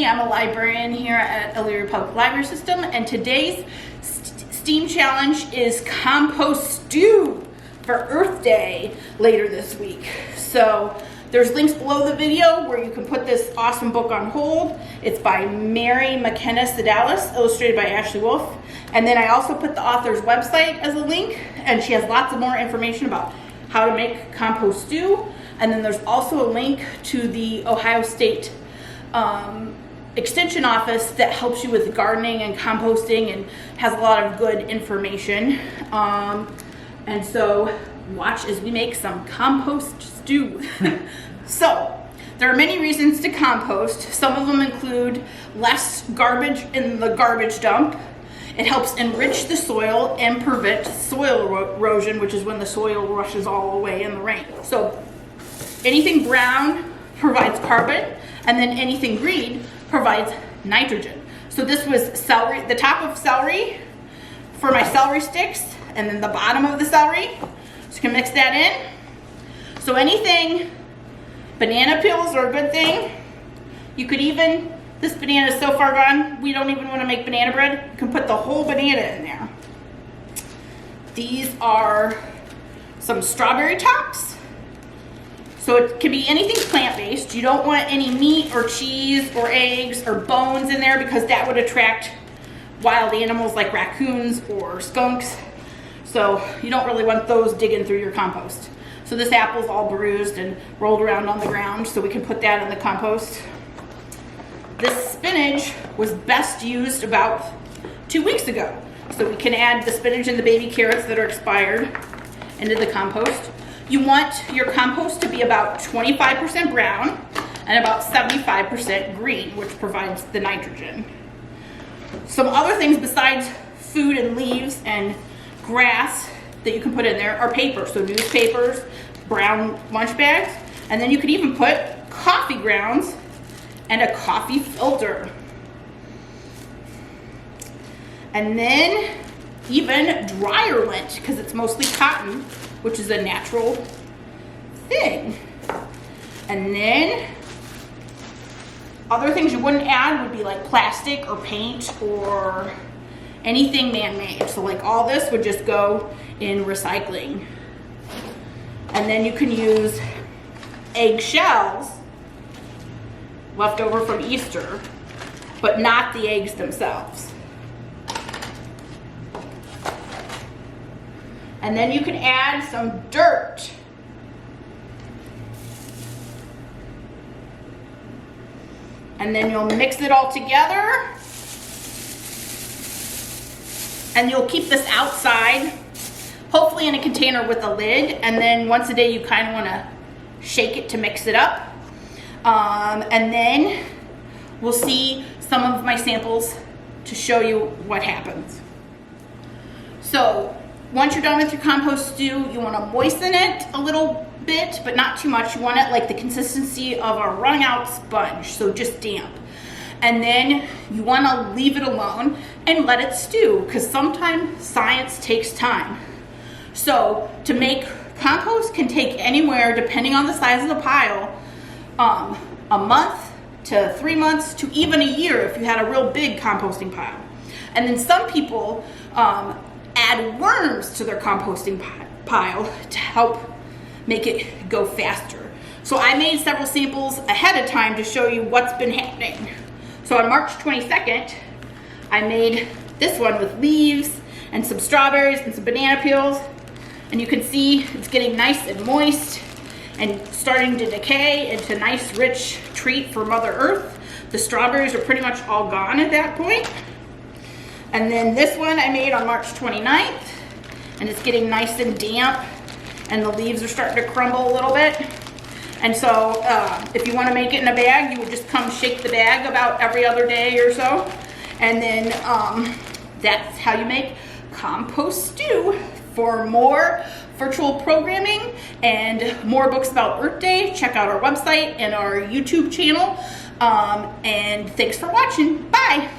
Tiffany. I'm a librarian here at Elyria Public Library System, and today's STEAM challenge is compost stew for Earth Day later this week. So there's links below the video where you can put this awesome book on hold. It's by Mary McKenna Sedalis, illustrated by Ashley Wolf. And then I also put the author's website as a link, and she has lots of more information about how to make compost stew. And then there's also a link to the Ohio State Extension Office that helps you with gardening and composting and has a lot of good information. And so watch as we make some compost stew. So there are many reasons to compost. Some of them include less garbage in the garbage dump. It helps enrich the soil and prevent soil erosion, which is when the soil rushes all away in the rain. So anything brown provides carbon, and then anything green provides nitrogen. So this was celery, the top of celery for my celery sticks, and then the bottom of the celery. So you can mix that in. So anything, banana peels are a good thing. You could even, this banana is so far gone, we don't even want to make banana bread. You can put the whole banana in there. These are some strawberry tops. So it can be anything plant-based. You don't want any meat or cheese or eggs or bones in there because that would attract wild animals like raccoons or skunks. So you don't really want those digging through your compost. So this apple's all bruised and rolled around on the ground, so we can put that in the compost. This spinach was best used about 2 weeks ago. So we can add the spinach and the baby carrots that are expired into the compost. You want your compost to be about 25% brown and about 75% green, which provides the nitrogen. Some other things besides food and leaves and grass that you can put in there are paper. So newspapers, brown lunch bags, and then you could even put coffee grounds and a coffee filter. And then even dryer lint, because it's mostly cotton, which is a natural thing. And then other things you wouldn't add would be like plastic or paint or anything man-made. So like all this would just go in recycling. And then you can use egg shells left over from Easter, but not the eggs themselves. And then you can add some dirt. And then you'll mix it all together. And you'll keep this outside, hopefully in a container with a lid. And then once a day you kind of want to shake it to mix it up. And then we'll see some of my samples to show you what happens. So once you're done with your compost stew, you want to moisten it a little bit, but not too much. You want it like the consistency of a wrung out sponge, so just damp. And then you want to leave it alone and let it stew, because sometimes science takes time. So to make compost can take anywhere, depending on the size of the pile, a month to 3 months to even a year if you had a real big composting pile. And then some people add worms to their composting pile to help make it go faster. So I made several samples ahead of time to show you what's been happening. So on March 22nd, I made this one with leaves and some strawberries and some banana peels. And you can see it's getting nice and moist and starting to decay into a nice rich treat for Mother Earth. The strawberries are pretty much all gone at that point. And then this one I made on March 29th, and it's getting nice and damp, and the leaves are starting to crumble a little bit. And so if you want to make it in a bag, you would just come shake the bag about every other day or so. And then that's how you make compost stew. For more virtual programming and more books about Earth Day, check out our website and our YouTube channel. And thanks for watching. Bye.